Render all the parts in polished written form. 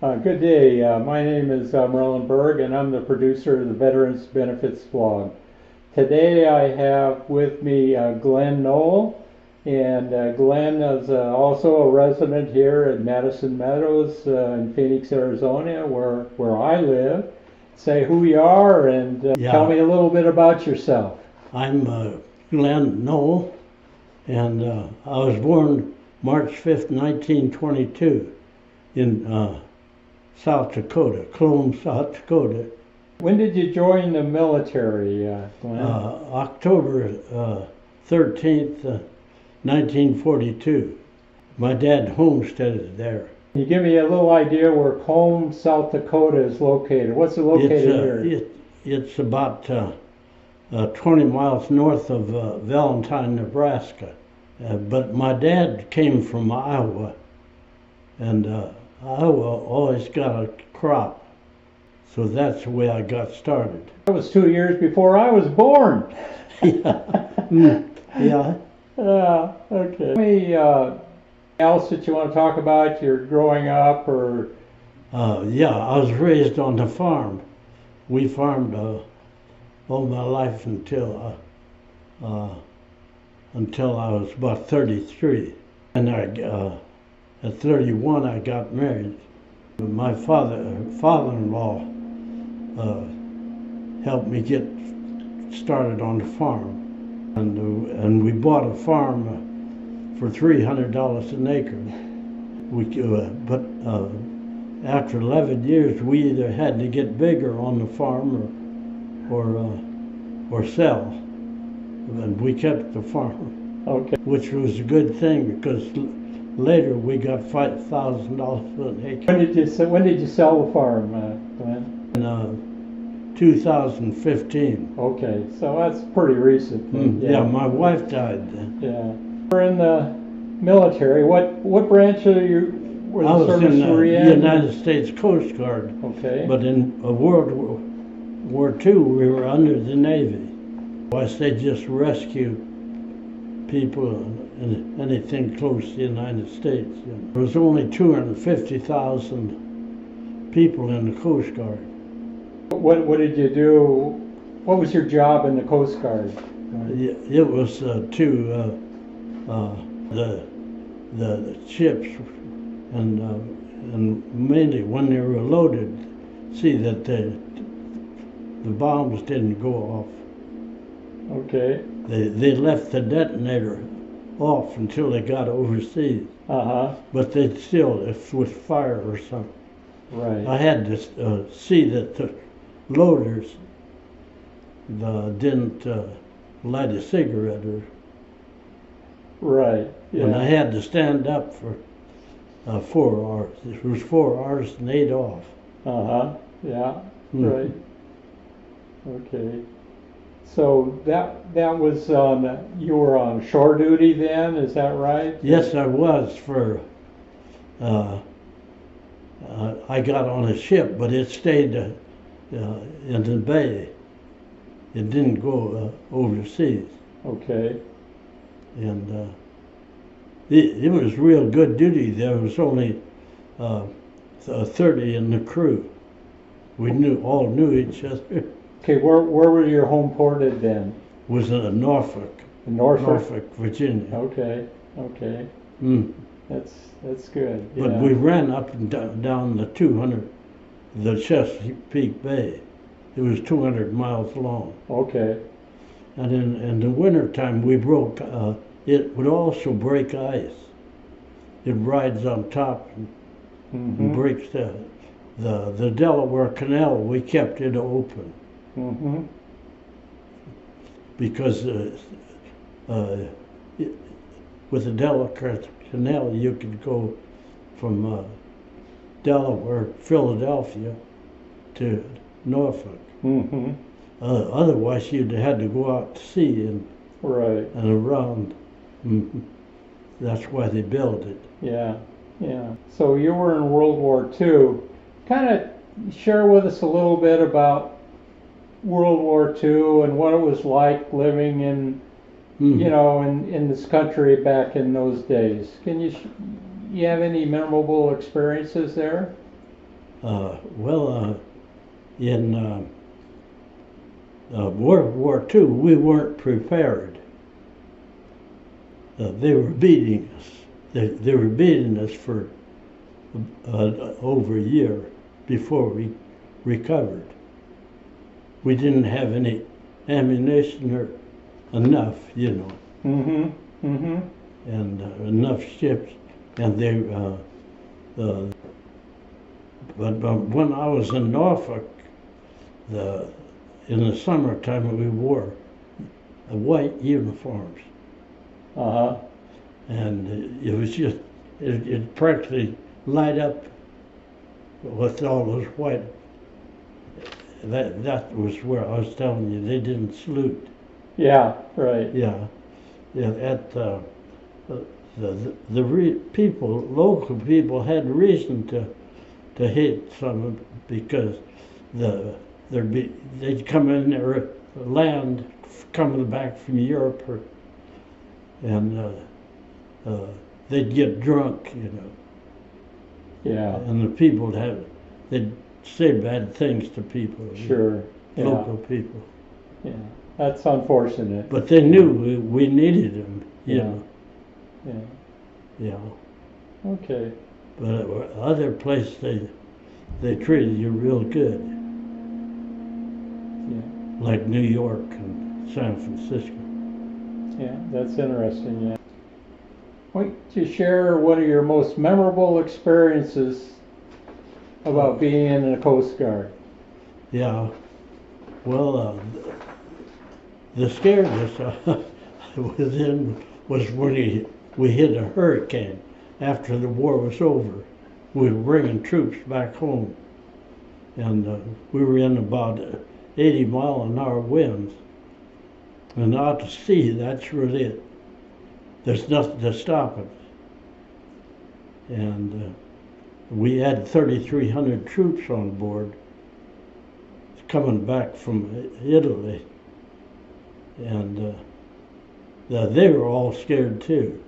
Good day. My name is Merlin Berg, and I'm the producer of the Veterans Benefits blog. Today I have with me Glen Knoll, and Glen is also a resident here at Madison Meadows in Phoenix, Arizona, where I live. Say who you are and tell me a little bit about yourself. I'm Glen Knoll, and I was born March 5th, 1922 in South Dakota, Clone, South Dakota. When did you join the military, Glen? October 13th, 1942. My dad homesteaded there. Can you give me a little idea where Clone, South Dakota is located? What's it located here? It's about 20 miles north of Valentine, Nebraska. But my dad came from Iowa, and Iowa always got a crop, so that's the way I got started. That was 2 years before I was born. Yeah. Okay. Any else that you want to talk about? Your growing up, or? Yeah, I was raised on the farm. We farmed all my life until I was about 33, and at 31, I got married. My father-in-law helped me get started on the farm, and we bought a farm for $300 an acre. But after 11 years, we either had to get bigger on the farm or sell, and we kept the farm. Okay. Which was a good thing, because later we got $5,000 an acre. When did you sell the farm, Glen? In 2015. Okay, so that's pretty recent. Yeah, my wife died then. Yeah. You're in the military. What branch are you? I was in the United States Coast Guard. Okay. But in World War II, we were under the Navy. They just rescue people and anything close to the United States. There was only 250,000 people in the Coast Guard. What did you do? What was your job in the Coast Guard? It was to the ships, and mainly when they were loaded, see that the bombs didn't go off. Okay. They left the detonator off until they got overseas. But they'd still, if with fire or something. Right. I had to see that the loaders didn't light a cigarette. Right. Yeah. And I had to stand up for 4 hours. It was 4 hours and 8 off. Yeah. Right. Okay. So that was you were on shore duty then, is that right? Yes, I was for. I got on a ship, but it stayed in the bay. It didn't go overseas. Okay. And it was real good duty. There was only 30 in the crew. We all knew each other. Okay, where were your home ported then? Was in Norfolk. Norfolk, Virginia. Okay. That's good. Yeah. But we ran up and down the Chesapeake Bay. It was 200 miles long. Okay. And in the wintertime, we broke. It would also break ice. It rides on top and breaks the Delaware Canal. We kept it open. Because with the Delaware Canal, you could go from Delaware, Philadelphia, to Norfolk. Otherwise, you'd had to go out to sea and around. That's why they built it. Yeah. So you were in World War II. Kind of share with us a little bit about World War II and what it was like living in, in this country back in those days. Can you have any memorable experiences there? In World War II, we weren't prepared. They were beating us. They were beating us for over a year before we recovered. We didn't have any ammunition or enough, you know. Mm-hmm. Mm-hmm. And enough ships, and they. But when I was in Norfolk, in the summertime we wore white uniforms, and it was just it practically light up with all those white. That was where I was telling you they didn't salute. Yeah. Right. Yeah. At people, local people had reason to hate some because they'd come in their land coming back from Europe, and they'd get drunk, you know. Yeah. And the people they'd say bad things to people. Sure. Yeah. Local people. Yeah. That's unfortunate. But they knew we needed them, you know. Yeah. Yeah. Okay. But other places they treated you real good. Yeah. Like New York and San Francisco. Yeah, that's interesting. Yeah. Why don't you share one of your most memorable experiences about being in the Coast Guard? Yeah. Well, the scaredness I was in was when we hit a hurricane after the war was over. We were bringing troops back home, and we were in about 80-mile-an-hour winds. And out to sea, that's really it. There's nothing to stop it. And we had 3,300 troops on board coming back from Italy. And they were all scared too.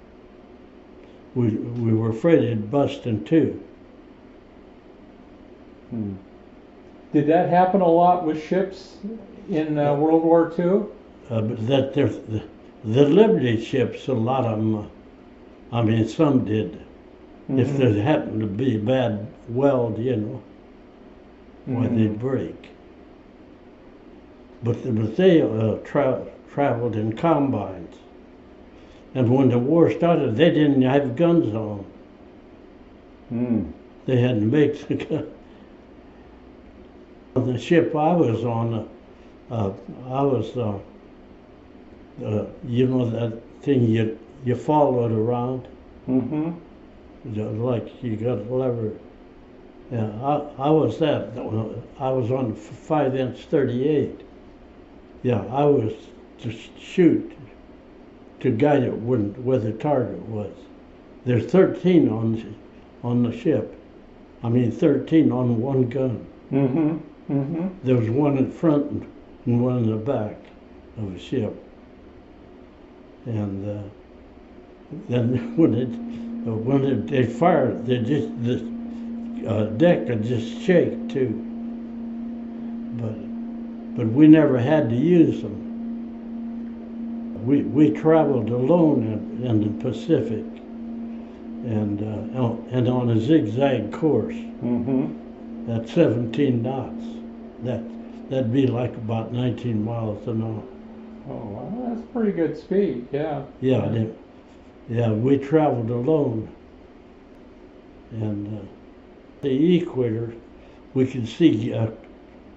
We were afraid it'd bust in two. Did that happen a lot with ships in World War II? But the Liberty ships, a lot of them, I mean, some did. Mm-hmm. If there happened to be a bad weld, you know, why they'd break. But they traveled in combines. And when the war started, they didn't have guns on them. They had to make the gun. On the ship I was on, you know that thing you follow it around? Like you got a lever. Yeah, I was that. I was on 5-inch 38. Yeah, I was to shoot, to guide it where the target was. There's 13 on the ship. I mean 13 on one gun. There was one in front and one in the back of the ship. And then when they fired, the deck would just shake too. But we never had to use them. We traveled alone in the Pacific, and on a zigzag course at 17 knots. That'd be like about 19 miles an hour. Oh, well, that's pretty good speed. Yeah. Yeah, we traveled alone, and the equator, we could see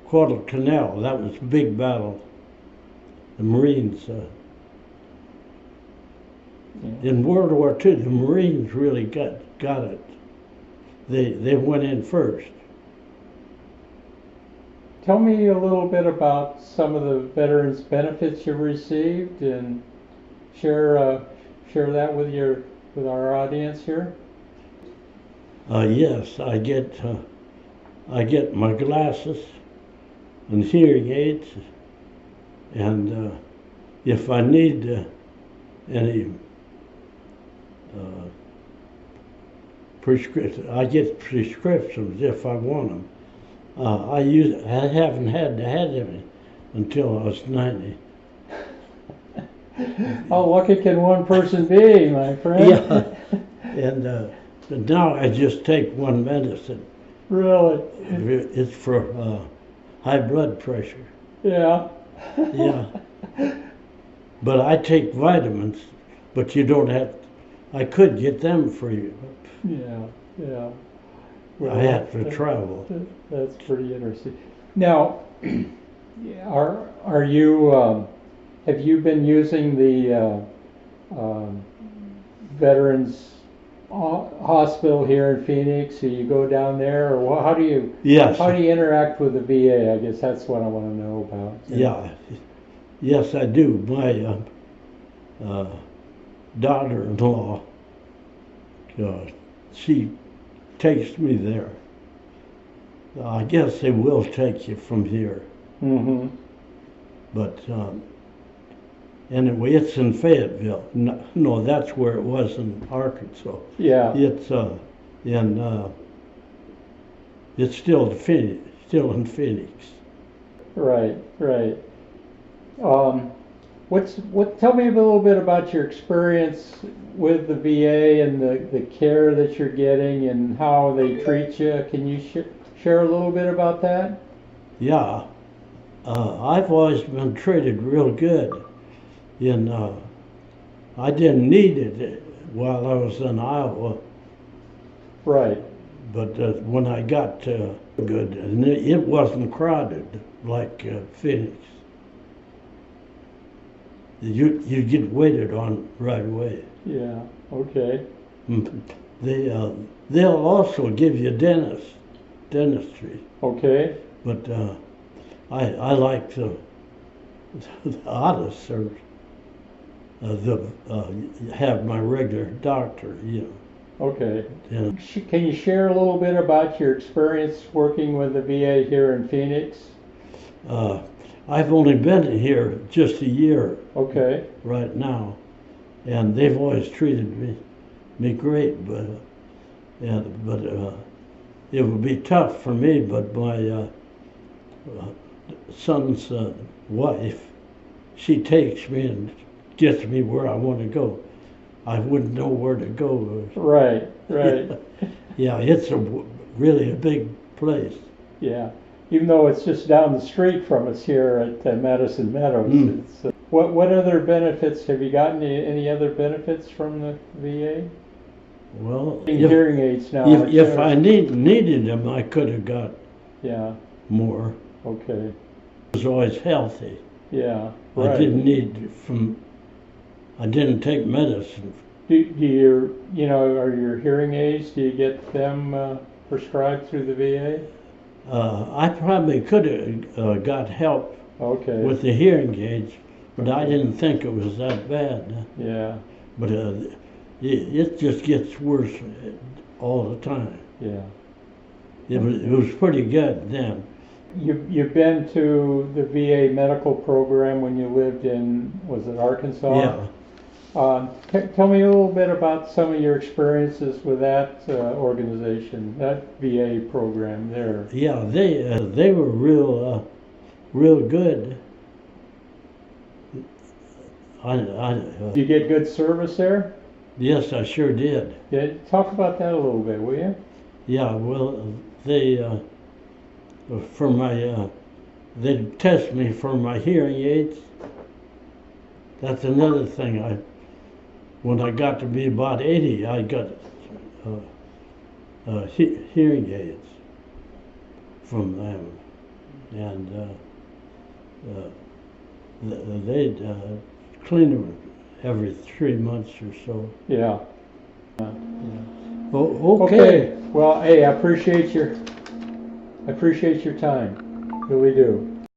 Guadalcanal. That was a big battle. The Marines. In World War II, the Marines really got it. They went in first. Tell me a little bit about some of the veterans' benefits you received, and share that with our audience here. Yes, I get my glasses and hearing aids, and if I need any I get prescriptions if I want them. I haven't had any until I was 90. How lucky can one person be, my friend? Yeah, and but now I just take one medicine. Really? It's for high blood pressure. Yeah. Yeah. But I take vitamins, but you don't have. I could get them for you. Yeah, yeah. I have to travel. That's pretty interesting. Now, are you have you been using the Veterans Hospital here in Phoenix? Do you go down there, or how do you Yes. how do you interact with the VA? I guess that's what I want to know about. Yeah. Yes, I do. My daughter-in-law, she takes me there. I guess they will take you from here. Mm-hmm. But anyway, it's in Fayetteville. No, that's where it was in Arkansas. Yeah. It's it's still in Phoenix. Right. Right. Tell me a little bit about your experience with the VA and the care that you're getting and how they treat you. Can you share a little bit about that? Yeah, I've always been treated real good. I didn't need it while I was in Iowa. Right. But when I got good, and it wasn't crowded like Phoenix. You get waited on right away. Yeah. Okay. They'll also give you dentistry. Okay. But I like the oddest service. Have my regular doctor, Okay. And Can you share a little bit about your experience working with the VA here in Phoenix? I've only been here just a year. Okay. Right now, and they've always treated me great. But it would be tough for me. But my son's wife, she takes me and gets me where I want to go. I wouldn't know where to go. Right. Right. Yeah, it's really a big place. Yeah. Even though it's just down the street from us here at Madison Meadows. It's, what other benefits have you gotten? Any other benefits from the VA? Well, Hearing aids now. If I needed them, I could have got more. Okay. I was always healthy. Yeah. Right. I didn't take medicine. Are your hearing aids? Do you get them prescribed through the VA? I probably could have got help with the hearing aids, but I didn't think it was that bad. Yeah. But it just gets worse all the time. Yeah. It was pretty good then. You've been to the VA medical program when you lived in, was it Arkansas? Yeah. Tell me a little bit about some of your experiences with that organization, that VA program there. Yeah, they were real good. Did you get good service there? Yes, I sure did. Yeah, talk about that a little bit, will you? Yeah, well, they test me for my hearing aids. That's another thing. When I got to be about 80, I got hearing aids from them, and they'd clean them every 3 months or so. Yeah. Oh, okay. Well, hey, I appreciate your time. Really do.